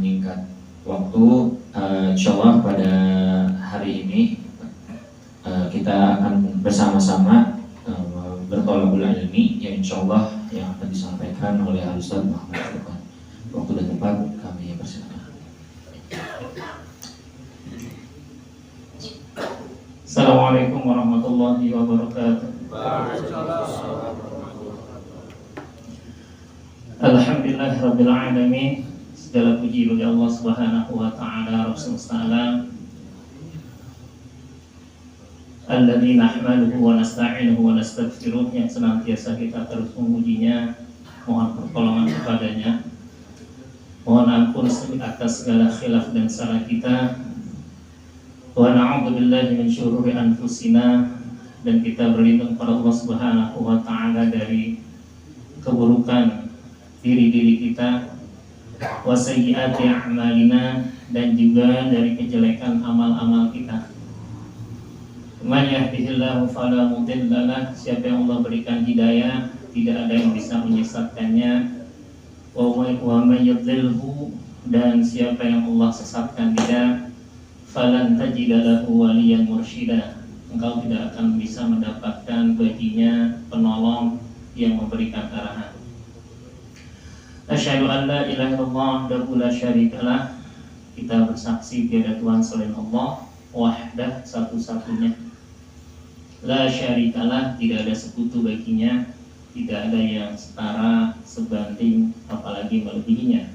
menyingkat waktu, insyaallah pada hari ini kita akan bersama-sama bertolabul ilmi, yang insyaallah yang akan disampaikan oleh Al-Ustaz Muhammad Furqan. Waktu dan tempat kami persilakan. Assalamualaikum warahmatullahi wabarakatuh. Alhamdulillahirabbil alamin. Segala puji bagi Allah Subhanahu wa taala, Rabb semesta alam. Alladzi nahmaduhu wa nasta'inuhu wa nastaghfiruh, yang senantiasa kita terus memujinya, mohon pertolongan kepadanya, mohon ampun atas segala khilaf dan salah kita. Wa na'udzu billahi min syururi anfusina, dan kita berlindung kepada Allah Subhanahu wa taala dari keburukan diri-diri kita, wa sayyiati a'malina, dan juga dari kejelekan amal-amal kita. Man yahdihillahu fala mudhillalah, siapa yang Allah berikan hidayah, tidak ada yang bisa menyesatkannya. Wa man yudlilhu, dan siapa yang Allah sesatkan dia, falan tajida lahu waliyan mursyida, engkau tidak akan bisa mendapatkan baginya penolong yang memberikan arahan. Asyhadu an la ilaha illallah wahdahu la syarikalah, kita bersaksi tiada Tuhan selain Allah, wahdah, satu-satunya, la syarikalah, tidak ada sekutu baginya, tidak ada yang setara, sebanding, apalagi melebihinya.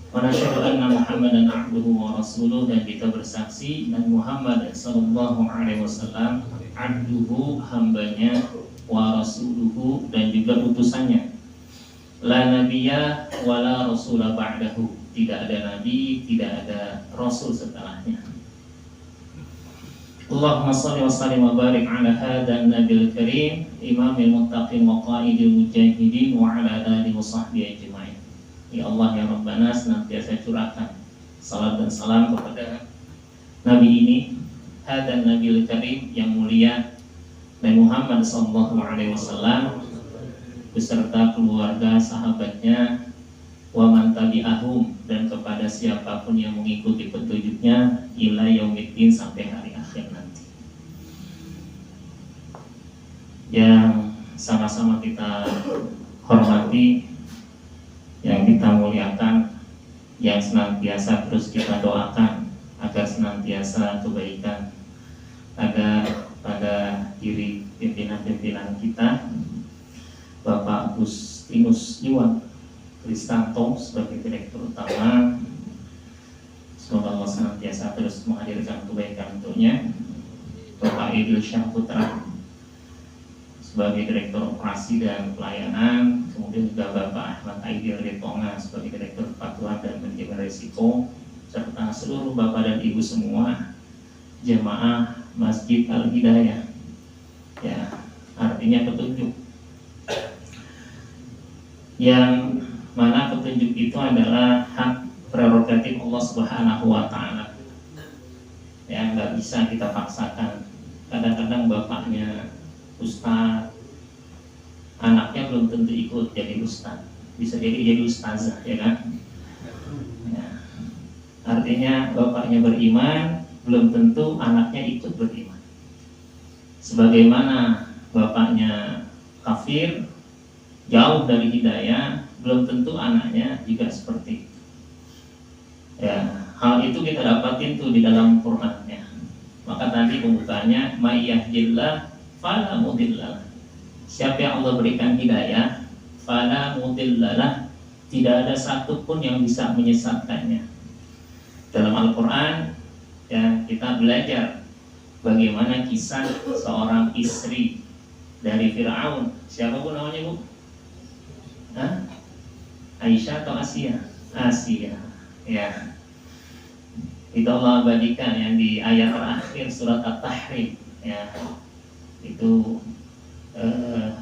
Wa nasyhadu anna Muhammadan abduhu wa rasuluh, dan kita bersaksi dan Muhammad sallallahu alaihi wasallam abduhu, hambanya, wa rasuluhu, dan juga utusannya. La nabiyya wa la rasula ba'dahu, tidak ada nabi, tidak ada rasul setelahnya. Allahumma shalli wa sallim wa barik ala hadzal nabil karim, imamil muttaqin wa qaidil mujahidin, wa ala alihi wa sahbihi ajma'in. Ya Allah ya Rabbana, senantiasa curahkan salat dan salam kepada nabi ini, hadzal nabil karim, yang mulia, Nabi Muhammad sallallahu alaihi wasallam, beserta keluarga, sahabatnya, wa man tabi'ahum, dan kepada siapapun yang mengikuti petunjuknya ila yaumiddin, sampai hari akhir nanti. Yang sama-sama kita hormati, yang kita muliakan, yang senantiasa terus kita doakan agar senantiasa kebaikan ada pada diri pimpinan-pimpinan kita, Bapak Agustinus Iwan Kristanto sebagai Direktur Utama. Semoga Allah senantiasa terus menghadirkan kebaikan untuknya. Bapak Idil Syahputra sebagai Direktur Operasi dan Pelayanan. Kemudian juga Bapak Ahmad Aidil Ritonga sebagai Direktur Kepatuhan dan Manajemen Risiko, serta seluruh Bapak dan Ibu semua jemaah Masjid Al-Hidayah. Ya, artinya petunjuk, yang mana petunjuk itu adalah hak prerogatif Allah Subhanahu wa taala. Ya, nggak bisa kita paksakan. Kadang-kadang bapaknya ustaz, anaknya belum tentu ikut jadi ustaz. Bisa jadi ustazah, ya kan? Ya. Artinya bapaknya beriman, belum tentu anaknya ikut beriman. Sebagaimana bapaknya kafir, jauh dari hidayah, belum tentu anaknya juga seperti itu. Ya, hal itu kita dapatin tuh di dalam Quran, ya. Maka tadi pembukanya, may yahdillah fala mudhillalah. Siapa yang Allah berikan hidayah, fala mudhillalah, tidak ada satupun yang bisa menyesatkannya. Dalam Al-Quran, ya, kita belajar bagaimana kisah seorang istri dari Fir'aun. Siapa pun namanya, Bu? Hah? Aisyah atau Asia? Asia, ya. Itu Allah abadikan yang di ayat terakhir surat At-Tahrim, ya. Itu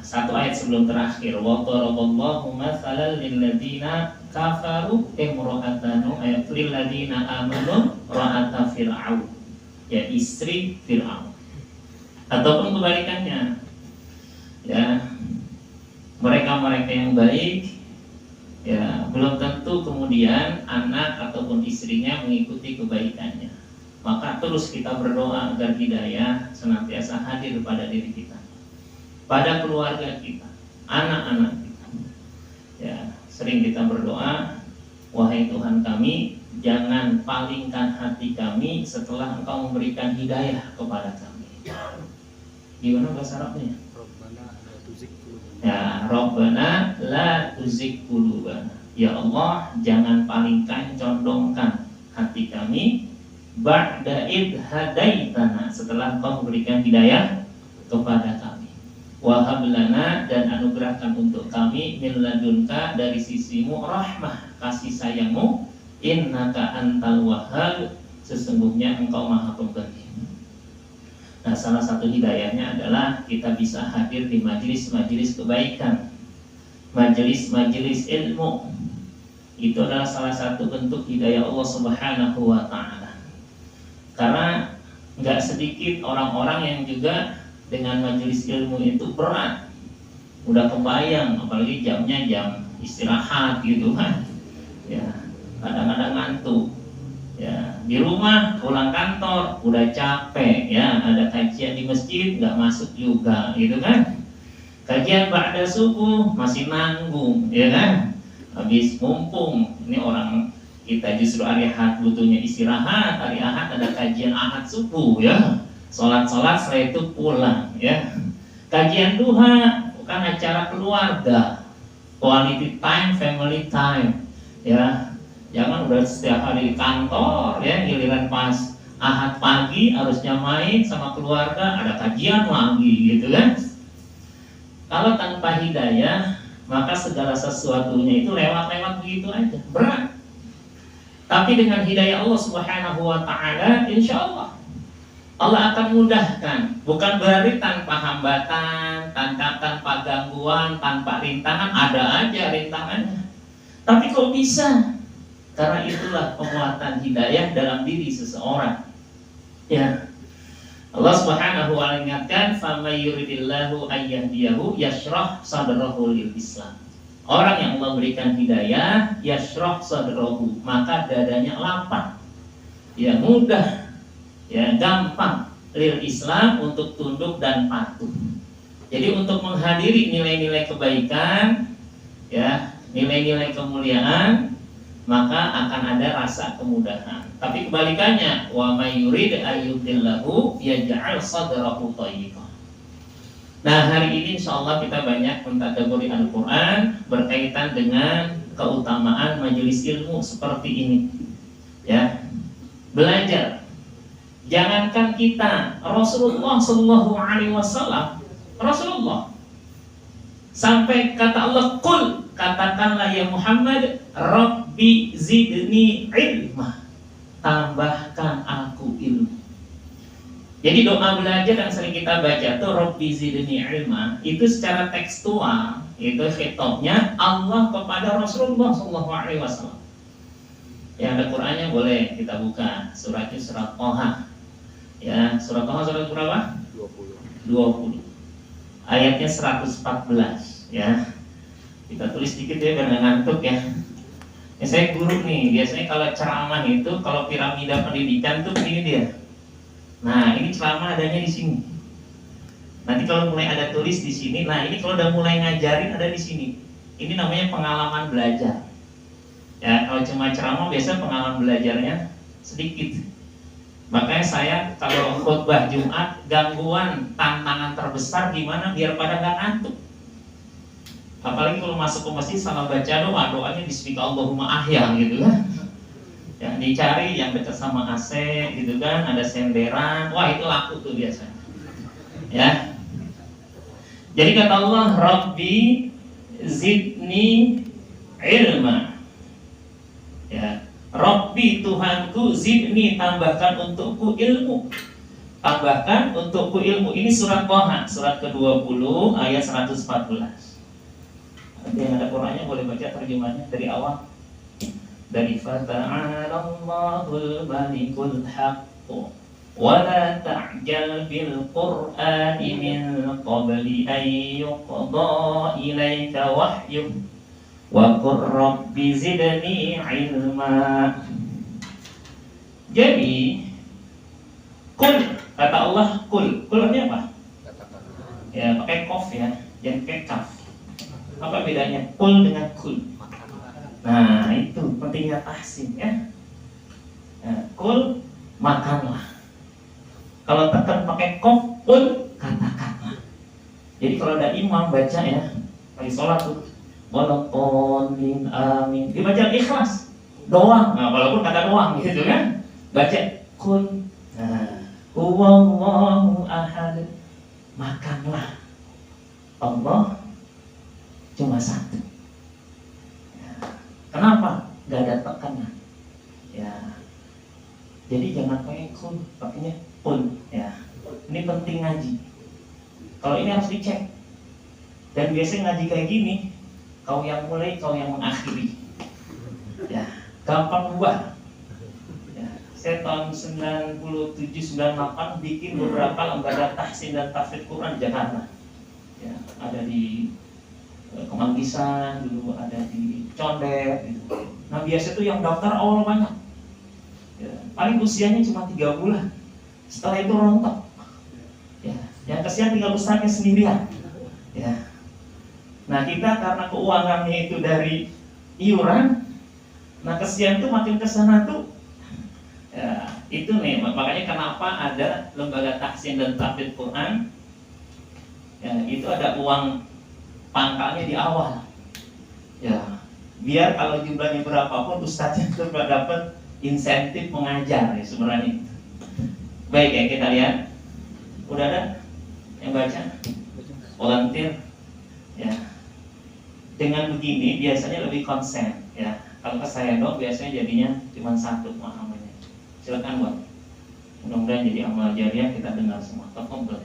satu ayat sebelum terakhir. Wa daraballahu mathalan lil ladzina kafaru imra'atanu ayat lil ladzina amanu ra'ata fir'aun, ya, istri Fir'aun. Ataupun kebalikannya, ya, mereka-mereka yang baik Ya, belum tentu kemudian anak ataupun istrinya mengikuti kebaikannya. Maka terus kita berdoa agar hidayah senantiasa hadir pada diri kita, pada keluarga kita, anak-anak kita. Ya, sering kita berdoa, wahai Tuhan kami, jangan palingkan hati kami setelah Engkau memberikan hidayah kepada kami. Gimana bahasa Arabnya? Ya, Rabbana la tuzigh qulubana. Ya Allah, jangan palingkan, condongkan hati kami ba'da id hadaitana, setelah Engkau memberikan hidayah kepada kami. Wa hab lana, dan anugerahkan untuk kami min ladunka, dari sisimu, rahmah, kasih sayangmu, innaka antal wahhab, sesungguhnya Engkau Maha Pemberi. Nah, salah satu hidayahnya adalah kita bisa hadir di majelis-majelis kebaikan, majelis-majelis ilmu. Itu adalah salah satu bentuk hidayah Allah Subhanahu wa Ta'ala. Karena nggak sedikit orang-orang yang juga dengan majelis ilmu itu berat. Udah kebayang, apalagi jamnya jam istirahat gitu kan. Ya, kadang-kadang ngantuk. Ya, di rumah pulang kantor udah capek, ya, ada kajian di masjid nggak masuk juga, gitu kan? Kajian ba'da subuh masih nanggung, ya kan? Habis mumpung ini orang kita justru hari Ahad butuhnya istirahat, hari Ahad ada kajian Ahad subuh, ya, sholat setelah itu pulang, ya. Kajian duha bukan acara keluarga, quality time, family time, ya. Jangan udah setiap hari di kantor, ya, giliran pas Ahad pagi harusnya main sama keluarga, ada kajian lagi, gitu kan? Kalau tanpa hidayah, maka segala sesuatunya itu lewat-lewat begitu aja, berat. Tapi dengan hidayah Allah Subhanahu wa Ta'ala, insya Allah Allah akan mudahkan. Bukan berarti tanpa hambatan, tanpa gangguan, tanpa rintangan. Ada aja rintangannya, tapi kok bisa? Karena itulah penguatan hidayah dalam diri seseorang. Ya, Allah Subhanahu wa Ta'ala ingatkan, "Famay yuridillahu ayyahdiyahu yashrah sadrahu lil Islam." Orang yang Allah berikan hidayah, yashrah sadrahu, maka dadanya lapang, ya, mudah, ya, gampang lil Islam, untuk tunduk dan patuh. Jadi untuk menghadiri nilai-nilai kebaikan, ya, nilai-nilai kemuliaan, maka akan ada rasa kemudahan. Tapi kebalikannya, wa may yurid ayyudillahu yaj'al sadrahu thayyiqan. Nah, hari ini insyaallah kita banyak mentadabburi Al-Qur'an berkaitan dengan keutamaan majelis ilmu seperti ini. Ya. Belajar. Jangankan kita, Rasulullah sallallahu alaihi wasallam, Rasulullah sampai kata Allah, "Qul," katakanlah ya Muhammad, "Rabbi zidni ilma," tambahkan aku ilmu. Jadi doa belajar yang sering kita baca tuh Rabbi zidni ilma, itu secara tekstual itu khitabnya Allah kepada Rasulullah SAW. Ya, ada Qur'annya boleh kita buka. Suratnya surat Toha. Ya, surat Toha surat berapa? 20. Ayatnya 114, ya. Kita tulis sedikit ya biar nggak ngantuk ya. Ya, saya guru nih, biasanya kalau ceramah itu, kalau piramida pendidikan tuh begini dia. Nah, ini ceramah adanya di sini. Nanti kalau mulai ada tulis di sini, nah ini kalau udah mulai ngajarin ada di sini. Ini namanya pengalaman belajar. Ya, kalau cuma ceramah biasa pengalaman belajarnya sedikit. Makanya saya kalau khutbah Jumat, gangguan tantangan terbesar gimana biar pada nggak ngantuk. Apalagi kalau masuk ke masjid sama baca doa, doanya bismika Allahumma ahya gitu kan. Ya, dicari yang dekat sama AC gitu kan, ada senderan, wah itu laku tuh biasanya. Ya. Jadi kata Allah, Rabbi zidni ilma. Ya. Rabbi Tuhanku, zidni tambahkan untukku ilmu. Tambahkan untukku ilmu. Ini surat Toha, surat ke-20 ayat 114. Nanti yang ada Qur'annya boleh baca terjemahnya dari awal. Dari Fata'alallahul malikul haqq wa la ta'jal bil Qur'ani min qabli an yuqda ilaika wahyuh Wa qur rabbi zidni ilma. Jadi kul, kata Allah kul. Kul artinya apa? Ya pakai kof ya, jangan pakai kaf. Apa bedanya kul dengan kul? Nah itu pentingnya tahsin ya. Kul makanlah. Kalau tekan pakai kof kul katakanlah. Jadi kalau ada imam baca ya lagi sholat tuh walaupun amin dibaca ikhlas doang. Nah walaupun kata doang gitu kan, baca kul. Nah huwallahu ahad, makanlah. Allah cuma satu. Ya. Kenapa? Gak ada tekanan. Ya. Jadi jangan pakai kun, pakainya kun. Ya. Ini penting ngaji. Kalau ini harus dicek. Dan biasanya ngaji kayak gini, kau yang mulai, kau yang mengakhiri. Ya. Gampang buat. Ya. Saya tahun 97-98 bikin beberapa lembaga tahsin dan tahfidz Quran di Jakarta. Ya, ada di Kemanggisan dulu, ada di Condet gitu. Nah biasa tuh yang daftar awal banyak ya, paling usianya cuma 3 bulan, setelah itu rontok ya, yang kesian tinggal ustaznya sendirian ya. Nah kita karena keuangannya itu dari iuran, nah kesian tuh makin kesana tuh ya, itu nih makanya kenapa ada lembaga tahsin dan tahfidz Quran ya, itu ada uang pangkalnya di awal ya, biar kalau jumlahnya berapapun ustaznya itu dapat insentif mengajar ya sebenarnya. Baik ya, kita lihat udah ada yang baca volunteer ya. Dengan begini biasanya lebih konsen ya. Kalau ke saya dong biasanya jadinya cuma satu pemahamannya. Silakan buat, mudah-mudahan jadi amal jariah kita dengar semua. Tafadhol.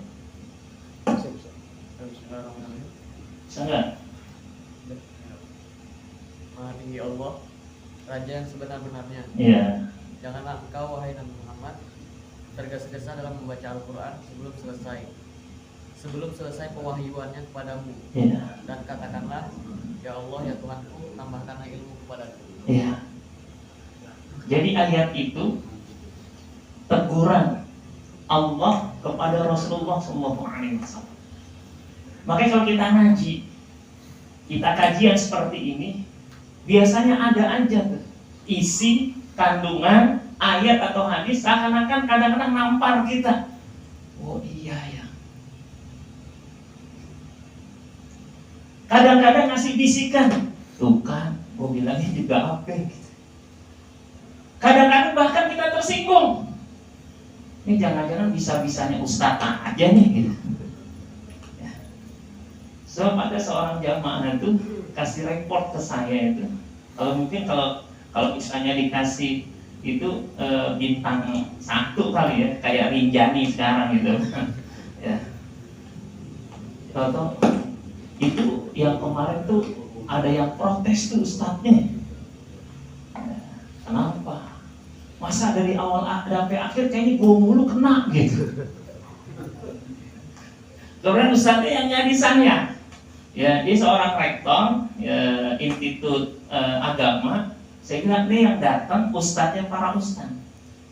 Bisa enggak? Maha tinggi Allah, Raja yang sebenar-benarnya. Iya. Janganlah engkau wahai Nabi Muhammad tergesa-gesa dalam membaca Al-Quran sebelum selesai pewahyuannya kepadamu. Iya. Dan katakanlah, ya Allah ya Tuhanku, tambahkanlah ilmu kepadaku. Iya. Jadi ayat itu teguran Allah kepada Rasulullah SAW. Makanya kalau kita ngaji, kita kajian seperti ini, biasanya ada aja tuh isi kandungan ayat atau hadis seakan-akan kadang-kadang nampar kita. Oh iya ya. Kadang-kadang ngasih bisikan, tuh kan, gue bilangnya juga apa gitu. Kadang-kadang bahkan kita tersinggung. Ini jangan-jangan bisa-bisanya ustaz aja nih gitu. So ada seorang jamaah itu kasih report ke saya itu. Kalau misalnya dikasih itu bintang 1 kali ya, kayak Rinjani sekarang gitu. Ya. Contoh itu yang kemarin tuh ada yang protes tuh ustadznya. Kenapa? Masa dari awal sampai akhir kayaknya gue mulu kena gitu. Kemudian ustadznya yang nyari saya. Ya, dia seorang rektor ya, institut agama. Saya bilang nih yang datang ustadznya para ustadz.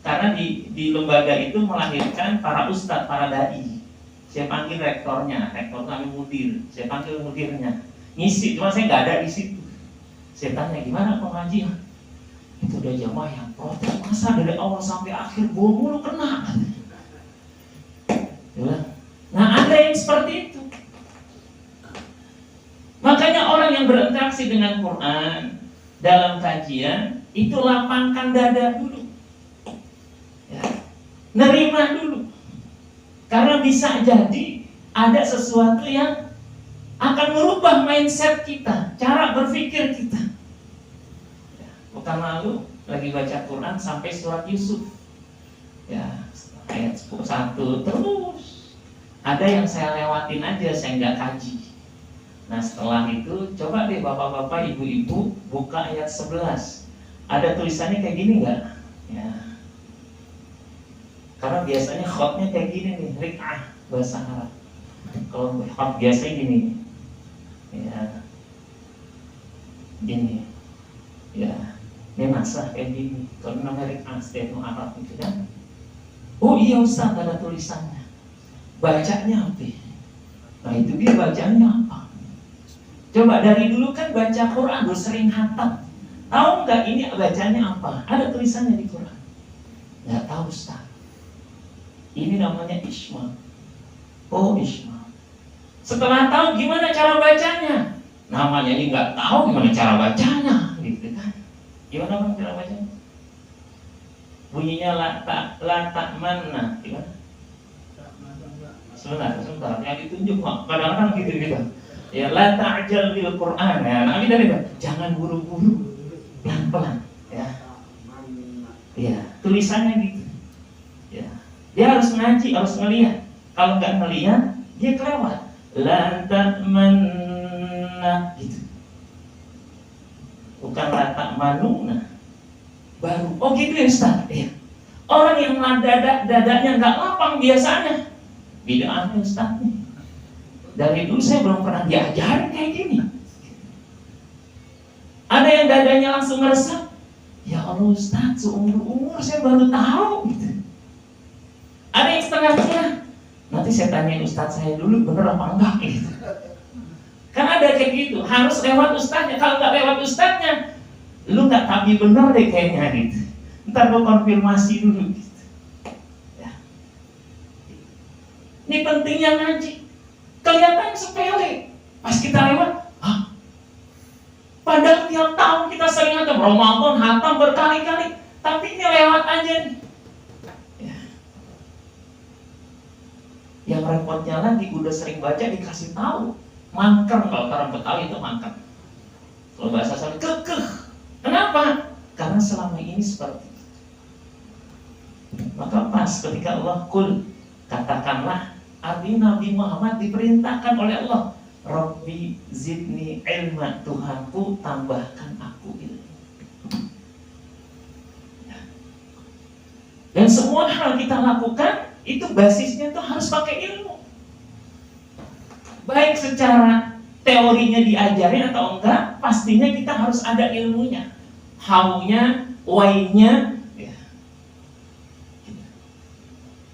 Karena di lembaga itu melahirkan para ustadz, para dai. Saya panggil rektornya, rektor kami mudir. Saya panggil mudirnya. Ngisi, cuma saya nggak ada di situ. Saya tanya gimana pengajian? Itu udah jamaah yang protes, masa dari awal sampai akhir gue mulu kena. Ya. Nah ada yang seperti itu. Makanya orang yang berinteraksi dengan Quran dalam kajian itu lapangkan dada dulu ya. Nerima dulu. Karena bisa jadi ada sesuatu yang akan merubah mindset kita, cara berpikir kita ya. Pekan lalu lagi baca Quran sampai surat Yusuf ya, ayat 1 terus. Ada yang saya lewatin aja, saya nggak kaji. Nah setelah itu coba deh bapak-bapak, ibu-ibu buka ayat 11. Ada tulisannya kayak gini nggak? Ya. Karena biasanya khotnya kayak gini nih, rik'ah bahasa Arab. Kalau khot biasanya gini. Ya. Gini, ya, ini naskah kayak gini. Kalau Amerika Steno Arab itu kan, oh iya Ustaz ada tulisannya. Bacanya apa? Nah itu dia bacanya apa? Coba dari dulu kan baca Quran, udah sering hatam. Tahu nggak ini bacanya apa? Ada tulisannya di Quran? Nggak tahu Ustaz. Ini namanya Isma. Oh Isma. Setelah tahu gimana cara bacanya, namanya ini nggak tahu gimana cara bacanya, gitu kan? Gimana bang cara bacanya? Bunyinya la mana? Gimana? Sebentar, yang ditunjuk kok. Kadang-kadang gitu. Ya la ta'jal bil Quran. Ya, Nabi tadi jangan buru-buru, pelan-pelan. Ya. Ya, tulisannya gitu. Ya. Dia harus ngaji, harus ngelihat. Kalau nggak ngelihat, dia kelewat. La ta'manna gitu. Bukan la ta'manuna. Baru. Oh gitu ya Ustaz. Ya. Orang yang dadanya nggak lapang biasanya. Bid'ahnya Ustaz nih. Dari dulu saya belum pernah diajarin kayak gini. Ada yang dadanya langsung ngeresap. Ya Allah Ustaz, seumur-umur saya baru tahu gitu. Ada yang setengah-setengah. Nanti saya tanyain Ustaz saya dulu bener apa enggak gitu. Kan ada kayak gitu, harus lewat Ustaznya. Kalau nggak lewat Ustaznya, lu nggak tabi bener deh kayaknya gitu. Ntar gua konfirmasi dulu gitu. Ya. Ini pentingnya ngaji. Kelihatan sepele. Pas kita lewat, hah? Padahal tiap tahun kita sering hatam, Ramadan hatam berkali-kali, tapi ini lewat aja nih. Ya. Yang repotnya lagi udah sering baca dikasih tahu, mangker. Kalau orang Betawi itu mangker. Kalau bahasa Sunda kekeh. Kenapa? Karena selama ini seperti itu. Maka pas ketika Allah kul, katakanlah, artinya Nabi Muhammad diperintahkan oleh Allah, Rabbi zidni ilma, Tuhanku tambahkan aku ilmu. Dan semua hal kita lakukan itu basisnya tuh harus pakai ilmu. Baik secara teorinya diajarin atau enggak, pastinya kita harus ada ilmunya. How-nya, why-nya.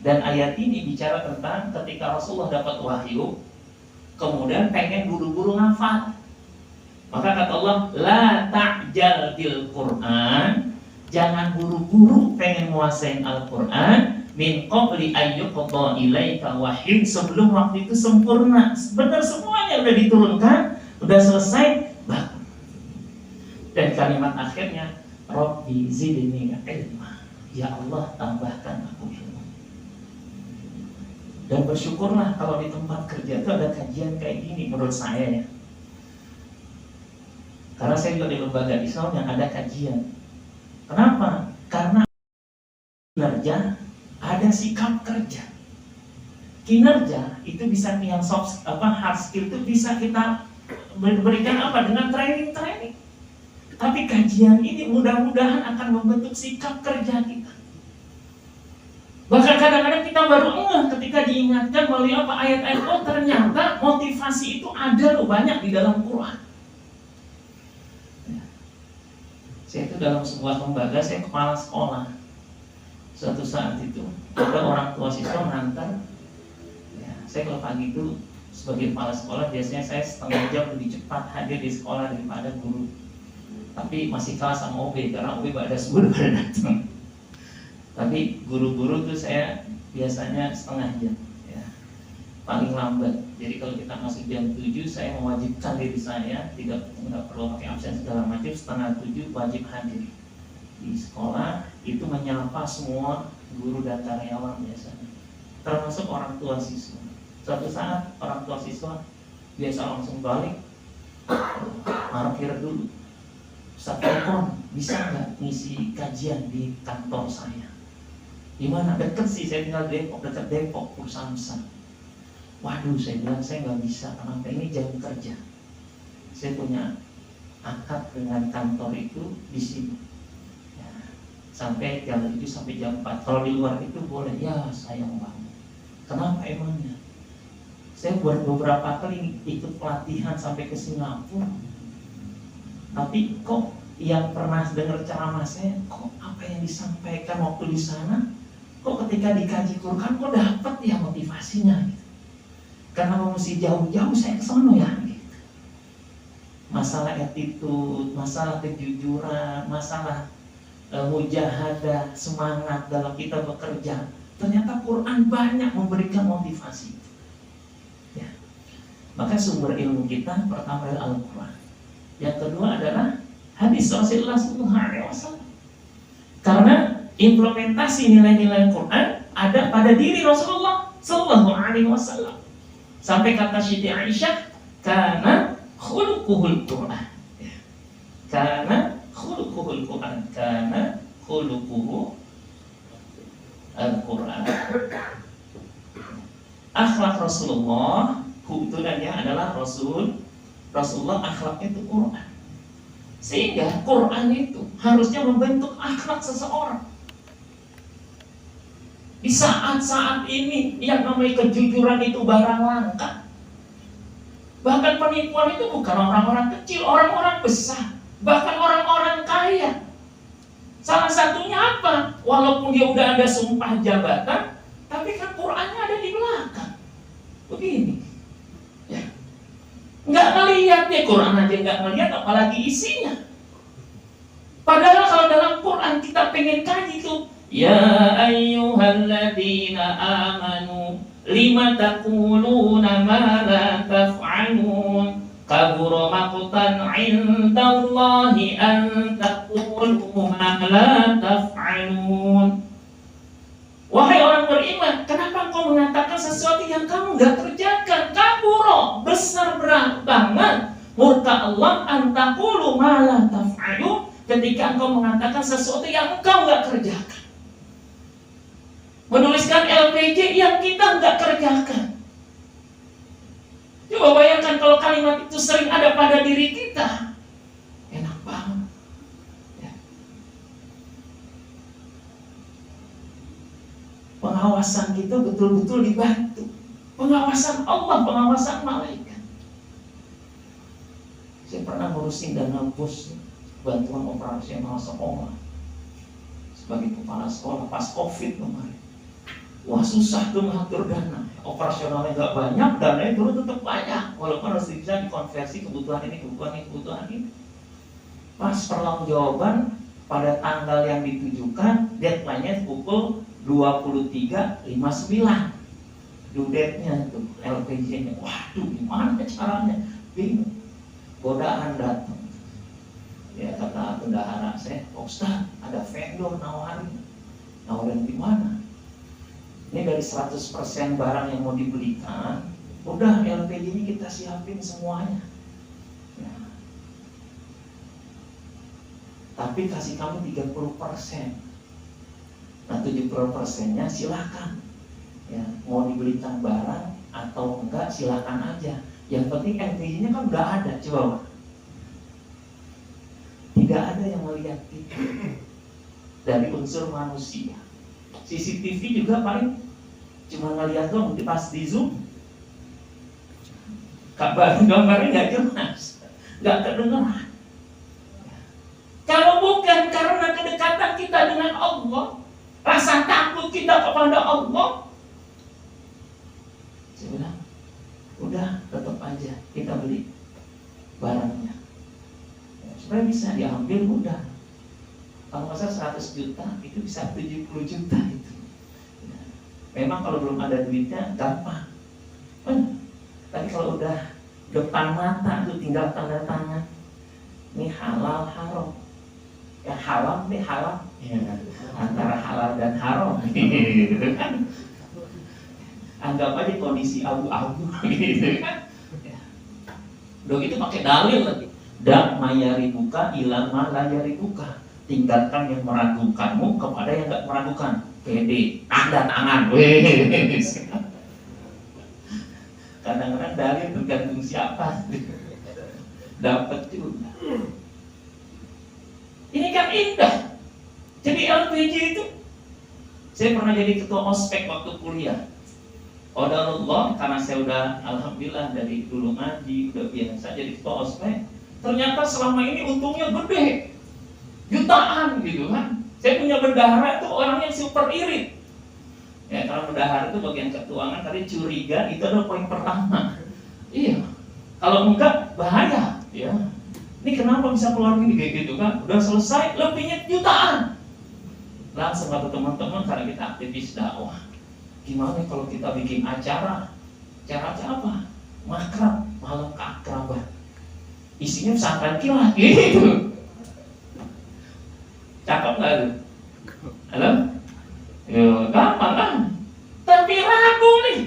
Dan ayat ini bicara tentang ketika Rasulullah dapat wahyu, kemudian pengen buru-buru ngafal. Maka kata Allah, la ta'jal bil Quran, jangan buru-buru pengen menguasain Al-Quran, min qabli ayyuqadha ilaika wahyu, sebelum waktu itu sempurna. Benar semuanya udah diturunkan, udah selesai, bagus. Dan kalimat akhirnya, Rabbi zidni ilma, ya Allah tambahkan aku ilmu. Dan bersyukurlah kalau di tempat kerja itu ada kajian kayak gini menurut saya ya. Karena saya juga di lembaga Islam yang ada kajian. Kenapa? Karena kinerja ada sikap kerja. Kinerja itu bisa yang soft hard skill itu bisa kita berikan apa dengan training. Tapi kajian ini mudah-mudahan akan membentuk sikap kerja kita. Bahkan kadang-kadang kita baru ketika diingatkan melalui apa ayat-ayat, oh ternyata motivasi itu ada loh banyak di dalam Quran. Saya itu dalam sebuah lembaga, saya kepala sekolah. Suatu saat itu ada orang tua siswa mengantar. Ya, saya kalau pagi itu sebagai kepala sekolah biasanya saya setengah jam lebih cepat hadir di sekolah daripada guru. Tapi masih kalah sama OB karena OB pada subuh pada datang. Tapi guru-guru tuh saya biasanya setengah jam ya, paling lambat. Jadi kalau kita masuk jam 7, saya mewajibkan diri saya tidak perlu pakai absen segala macam, setengah 7 wajib hadir di sekolah. Itu menyapa semua guru dan karyawan biasanya, termasuk orang tua siswa. Suatu saat orang tua siswa biasa langsung balik, parkir dulu, Ustaz telepon, bisa nggak ngisi kajian di kantor saya? Di mana? Deket sih, saya tinggal Depok, dekat Depok, perusahaan besar. Waduh, saya bilang saya nggak bisa, kenapa? Ini jam kerja. Saya punya akad dengan kantor itu di sini. Ya, sampai jam 7 sampai jam 4. Kalau di luar itu boleh, ya sayang banget. Kenapa emangnya? Saya buat beberapa kali ikut pelatihan sampai ke Singapura. Tapi kok yang pernah dengar ceramah saya, kok apa yang disampaikan waktu di sana, kok ketika dikaji Quran kok dapat ya motivasinya gitu. Karena mesti jauh-jauh saya ke sono ya gitu. Masalah attitude, masalah kejujuran, masalah mujahadah, semangat dalam kita bekerja. Ternyata Quran banyak memberikan motivasi. Ya. Maka sumber ilmu kita pertama adalah Al-Quran. Yang kedua adalah hadis Rasulullah SAW. Karena implementasi nilai-nilai Quran ada pada diri Rasulullah SAW. Sampai kata Siti Aisyah, karena khuluquhul Quran. Karena khuluquhul Quran. Karena khuluquhu Al-Quran. Akhlak Rasulullah, kebetulannya adalah Rasulullah akhlaknya itu Quran. Sehingga Quran itu harusnya membentuk akhlak seseorang. Di saat-saat ini yang namanya kejujuran itu barang langka. Bahkan penipuan itu bukan orang-orang kecil, orang-orang besar, bahkan orang-orang kaya. Salah satunya apa? Walaupun dia udah ada sumpah jabatan, tapi kan Qurannya ada di belakang. Begini. Ya. Nggak ngelihat deh, Quran aja nggak ngelihat, apalagi isinya. Padahal kalau dalam Quran kita pengen kaji tuh, ya ayyuhalladzina amanu lima taquluna ma la taf'alun kabura maqtan 'indallahi an taqulu ma la taf'alun. Wahai orang beriman, kenapa engkau mengatakan sesuatu yang kamu nggak kerjakan? Kabura, besar banget murka Allah an taqulu ma la taf'alun, ketika engkau mengatakan sesuatu yang engkau nggak kerjakan. Menuliskan LPG yang kita nggak kerjakan. Coba bayangkan kalau kalimat itu sering ada pada diri kita. Enak banget. Ya. Pengawasan kita betul-betul dibantu. Pengawasan Allah, pengawasan malaikat. Saya pernah ngurusin dana bos bantuan operasional sekolah sebagai kepala sekolah pas COVID kemarin. Wah, susah tuh mengatur dana. Operasionalnya nggak banyak, dananya turun tetap banyak. Walaupun harus bisa dikonversi kebutuhan ini, kebutuhan ini. Pas pertanggungjawaban pada tanggal yang ditujukan, deadline-nya pukul 23.59. Due date-nya tuh, LPG-nya. Waduh, gimana caranya? Bingung. Godaan datang. Ya kata bendahara saya, Ustaz, ada vendor nawarin di mana? Ini dari 100% barang yang mau dibelikan, udah LPG ini kita siapin semuanya. Nah, tapi kasih kamu 30%. Nah 70%-nya silakan. Ya, mau dibelikan barang atau enggak silakan aja. Yang penting LPG-nya kan udah ada, coba. Tidak ada yang melihat itu dari unsur manusia. CCTV juga paling cuma ngeliat dong pas di zoom, gambarnya nggak jelas, nggak kedengeran. Kalau bukan karena kedekatan kita dengan Allah, rasa takut kita kepada Allah, saya bilang, udah tetap aja kita beli barangnya, supaya bisa diambil mudah. Kalau masa 100 juta itu bisa 70 juta itu. Memang kalau belum ada duitnya gampang. Tapi kalau udah depan mata tuh tinggal tanda tangan. Ini halal haram. Ya halal nih halal. Ya, antara halal dan haram. Gitu kan. Anggap aja kondisi abu-abu gitu kan. Udah gitu pakai dalil lagi. Da mayari buka ilang malayari buka. Tinggalkan yang meragukanmu kepada yang tidak meragukan. Pede, tanda tangan. Kadang-kadang dalil tergantung siapa. Dapat juga. Ini kan indah. Jadi LPG itu, saya pernah jadi ketua ospek waktu kuliah. Qadarullah, karena saya udah alhamdulillah dari dulu ngaji, udah biasa jadi ketua ospek. ternyata selama ini untungnya gede, jutaan gitu kan. Saya punya bendahara itu orang yang super irit. Ya, karena bendahara itu bagian keuangan, tadi curiga itu adalah poin pertama. Iya, kalau enggak bahaya. Ya, ini kenapa bisa keluar gini kayak gitu kan? Udah selesai, lebihnya jutaan. Langsung kata teman-teman, karena kita aktivis dakwah, gimana kalau kita bikin acara apa? Makrab, malam keakraban. Isinya pesantren kilat gitu. Cakep nggak tuh? Halo? Yo, gampang kan? Tapi ragu nih.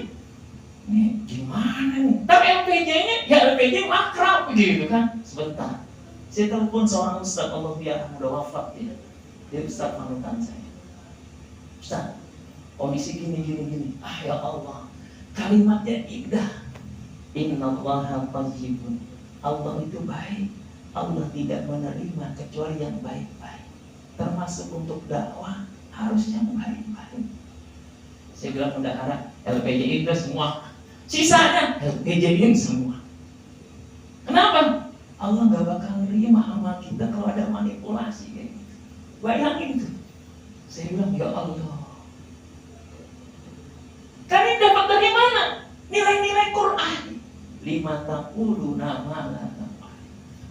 Ini gimana nih? Tapi LPJ-nya, ya LPJ makrab gitu kan? Sebentar. Saya telepon seorang ustaz, Allah biarkan udah wafat ya. Dia ustaz panutan saya. Ustaz, kondisi gini. Ah ya Allah, kalimatnya indah. Innallaha thayyibun. Allah itu baik. Allah tidak menerima kecuali yang baik-baik. Termasuk untuk dakwah harus yang baik-baik. Saya bilang bendahara, LPJ-in semua, sisanya LPJ-in semua. Kenapa? Allah nggak bakal nerima amal kita kalau ada manipulasi kayak gitu. Bayangin tuh. Saya bilang ya Allah. Kalian dapat dari mana? Nilai-nilai Quran. 5 nama.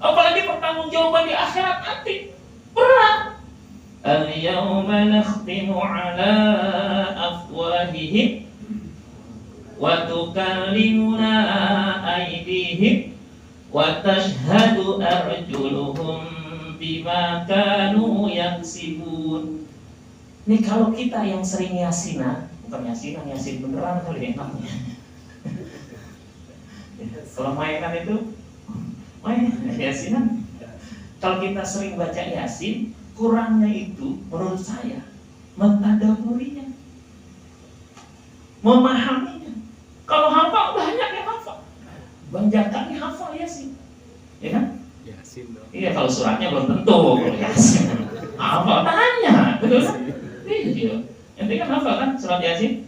Apalagi pertanggungjawaban di akhirat nanti berat. Al-yawma nakhtimu ala afwahihim wa tukallimuna aydihim wa tashhadu arjuluhum bima kanu yaksibun. Ini kalau kita yang sering yasinan, bukan yasinan, yasin beneran kali enaknya. Kalau mainan itu main yasinan. Kalau kita sering baca yasin, kurangnya itu menurut saya mentadaburinya, memahaminya. Kalau hafal banyak yang hafal. Bang Jaka ini hafal yasin, ya kan? Yasin dong. Iya, kalau suratnya belum tentu. Kalau yasin hafal tanya, betul kan? Iya. Ente kan hafal kan surat yasin?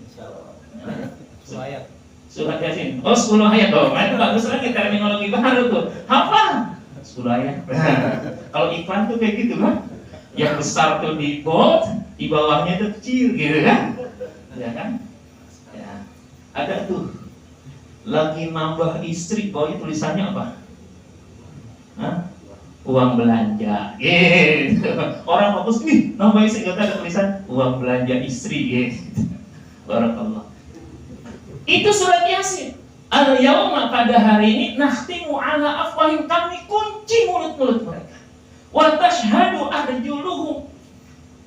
Surat yasin. Oh, 10 ayat dong. Nah, itu bagus lagi terminologi baru tuh. Hafal 10 ayat. Kalau iklan tuh kayak gitu kan? Yang besar tuh di bold, di bawahnya tuh kecil gitu kan? Ya kan? Ya. Ada tuh lagi nambah istri, bawahnya tulisannya apa? Hah? Uang belanja. Gitu. Orang fokus nih, nambah istri, gak ada tulisan uang belanja istri gitu. Barakallah. Itu surat Yasin. Al-yawma, pada hari ini nakhtimu ala afwahim, kami kunci mulut-mulut mereka. Wa tashhadu arjuluhum,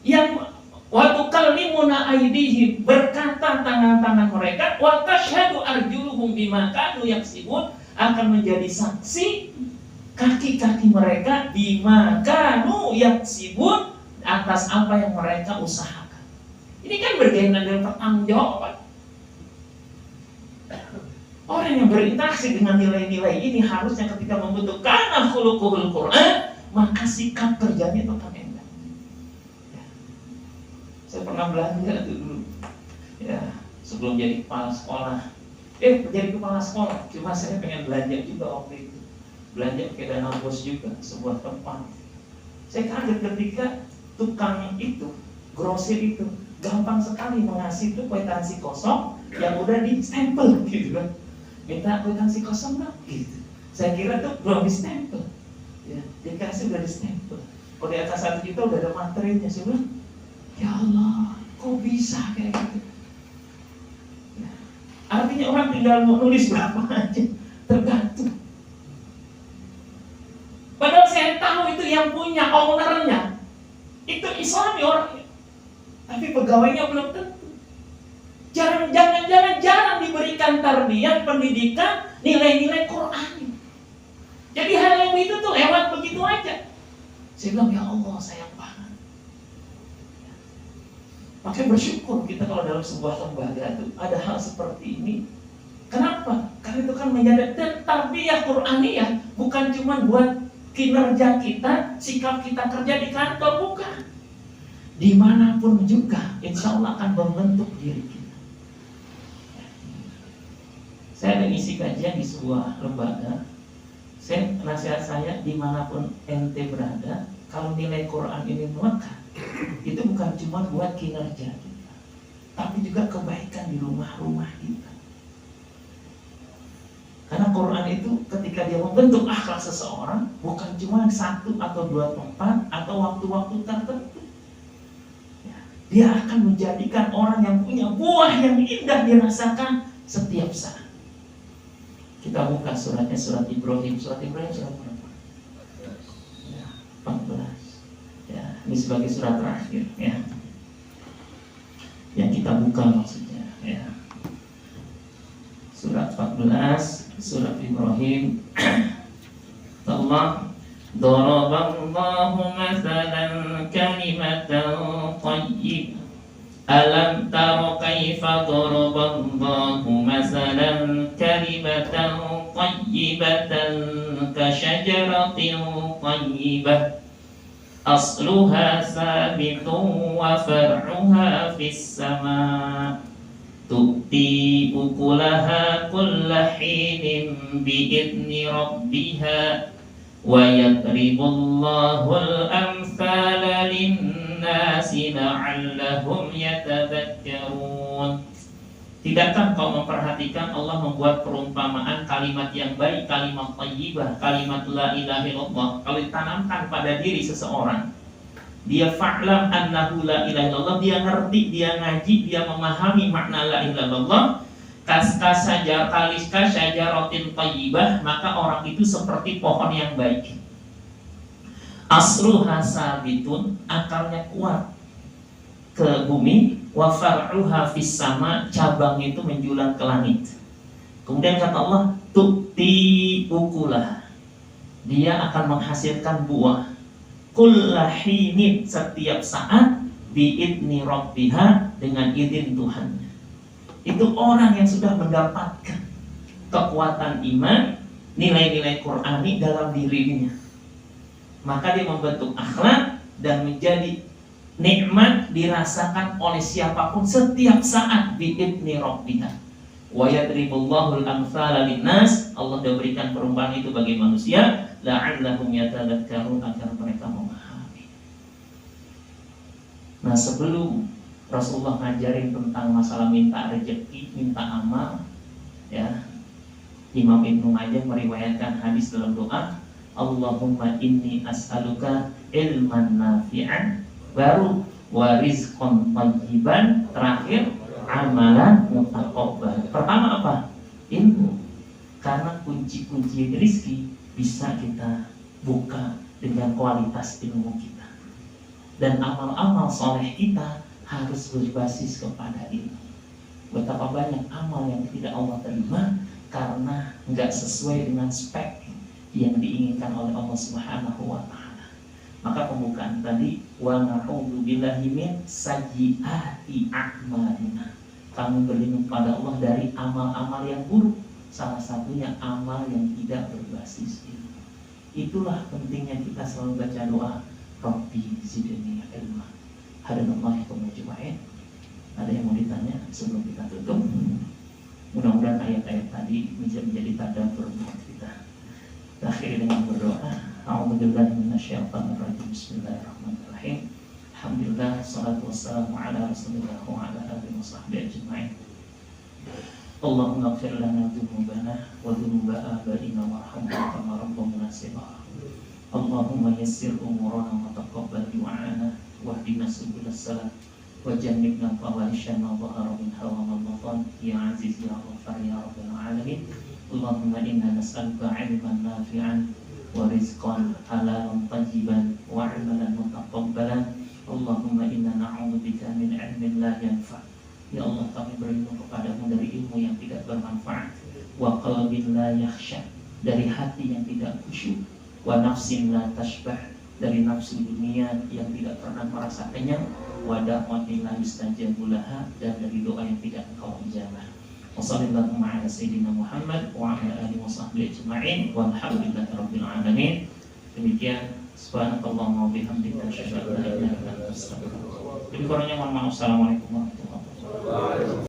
yang wa tukallimuna aydihim, berkata tangan-tangan mereka, wa tashhadu arjuluhum bima kanu yaksibun, akan menjadi saksi kaki-kaki mereka bima kanu yaksibun, atas apa yang mereka usahakan. Ini kan berkaitan dengan pertanggungjawaban. Orang yang berinteraksi dengan nilai-nilai ini harusnya ketika membutuhkan khuluqul Quran, maka sikap kerjanya itu akan enak. Ya. Saya pernah belanja itu dulu, ya, sebelum jadi kepala sekolah. Jadi kepala sekolah, cuma saya pengen belanja juga waktu itu. Belanja ke dana bos juga, sebuah tempat. Saya kaget ketika tukang itu, grosir itu, gampang sekali mengasih itu kwitansi kosong yang udah di stempel gitu kan. Minta kwitansi kosong dong gitu. Saya kira tuh belum di stempel. Ya, dikasih udah di stempel. Kalau di atas 1 juta udah ada materinya. Saya bilang, ya Allah, kok bisa kayak gitu? Ya. Artinya orang tinggal mau nulis berapa aja, tergantung. Padahal saya tahu itu yang punya ownernya itu Islami orangnya, tapi pegawainya belum tentu. Jarang diberikan tarbiyah, pendidikan, nilai-nilai Quran. Jadi hal yang itu tuh lewat begitu aja. Saya bilang, ya Allah, sayang banget. Makanya bersyukur kita kalau dalam sebuah lembaga itu ada hal seperti ini. Kenapa? Karena itu kan menjadi tarbiyah Quraniyah, bukan cuma buat kinerja kita, sikap kita kerja di kantor, bukan. Dimanapun juga, insya Allah akan membentuk diri kita. Saya ada ngisi kajian di sebuah lembaga. Nasihat saya dimanapun ente berada, kalau nilai Quran ini melekat, itu bukan cuma buat kinerja kita, tapi juga kebaikan di rumah-rumah kita. Karena Quran itu ketika dia membentuk akhlak seseorang, bukan cuma 1 atau 2 tempat atau waktu-waktu tertentu. Dia akan menjadikan orang yang punya buah yang indah dirasakan setiap saat. Kita buka suratnya, surat Ibrahim. Surat Ibrahim surat berapa? Ya, 14. Ya, ini sebagai surat terakhir ya. Yang kita buka maksudnya ya. Surat 14, surat Ibrahim. Allah daraballahu mathalan kalimatan thayyibah. Alam tara kaifa daraballahu masalan kalimatan thayyibatan kasyajaratin thayyibah asluha sabitun wa far'uha fis sama' tu'ti ukulaha kulla hinin bi'idni rabbiha wa yadribullahu al-amthala lin-nasi la'allahum yatadhakkarun. Tidakkah kau memperhatikan Allah membuat perumpamaan kalimat yang baik, kalimat thayyibah, kalimat la ilaha illallah, kalau ditanamkan pada diri seseorang, dia fa'lam annahu la ilaha illallah, dia ngerti, dia ngaji, dia memahami makna la ilaha illallah, kasyajaratin thayyibah, maka orang itu seperti pohon yang baik. Asluha sabitun, akarnya kuat ke bumi, wa far'uha fis sama, cabangnya itu menjulang ke langit. Kemudian kata Allah, tu'ti ukulah, dia akan menghasilkan buah kullahinin, setiap saat, bi'idni rabbiha, dengan izin Tuhannya. Itu orang yang sudah mendapatkan kekuatan iman, nilai-nilai Qur'ani dalam dirinya. Maka dia membentuk akhlak dan menjadi nikmat dirasakan oleh siapapun setiap saat bi'idni rabbiha. Wa yadribullahu al-amthala linnas, Allah sudah berikan perumpamaan itu bagi manusia, la'allahum yatadhakkarun, agar mereka memahami. Nah, sebelum Rasulullah ngajarin tentang masalah minta rezeki, minta amal, ya, Imam Ibnu Majah meriwayatkan hadis dalam doa, Allahumma inni as'aluka ilman nafi'an, baru wa rizqan thayyiban, terakhir amalan mutaqabbal. Pertama apa? Ilmu. Karena kunci-kunci rezeki bisa kita buka dengan kualitas ilmu kita. Dan amal-amal soleh kita harus berbasis kepada ilmu. Betapa banyak amal yang tidak Allah terima karena nggak sesuai dengan spek yang diinginkan oleh Allah Subhanahu wa Ta'ala. Maka pembukaan tadi, wa na'udzu billahi min sayyiati a'malina. Kami berlindung pada Allah dari amal-amal yang buruk, salah satunya amal yang tidak berbasis ilmu. Itulah pentingnya kita selalu baca doa, Rabbi zidni ilma. Hadanallahu ajma'in. Ada yang mau ditanya sebelum kita tutup? Mudah-mudahan ayat-ayat tadi bisa menjadi tadabbur buat kita. Kita akhiri dengan berdoa. A'udzubillahi minasyaitonir rajim. Bismillahirrahmanirrahim. Alhamdulillah, salatu wassalamu ala Rasulillah wa ala alihi washabbihi ajma'in. Allahumma ighfir lana dzunubana wa dzunuba abaina warhamna kama rabbana shighara. Allahumma yassir umurana wa taqabbal du'ana wahdina subulas salam wa jannibna fawahisha ma dhahara minha wa ma batan, ya aziz ya ghafar ya rabbal alamin. Allahumma inna nas'aluka 'ilman nafi'an wa rizqan halalan tayyiban wa 'amalan mutaqabbalan. Allahumma inna na'udzubika min 'ilmin la yanfa'. Ya Allah, kami berlindung kepadamu dari ilmu yang tidak bermanfaat, wa qalbin la yakhsha, dari hati yang tidak khusyuk, wa nafsin la tashbah, dari nafsu dunia yang tidak pernah merasa kenyang, wa da'watin la yustajabu laha, dan dari doa yang tidak engkau ijabah. Wa sallallahu ala sayyidina Muhammad wa ala alihi washabbihi ajma'in walhamdulillahi rabbil alamin. Demikian, subhanakallahumma wa bihamdika asyhadu an la ilaha illa anta astaghfiruka wa atubu ilaik. Lebih kurangnya mohon maaf. Assalamualaikum warahmatullahi wabarakatuh.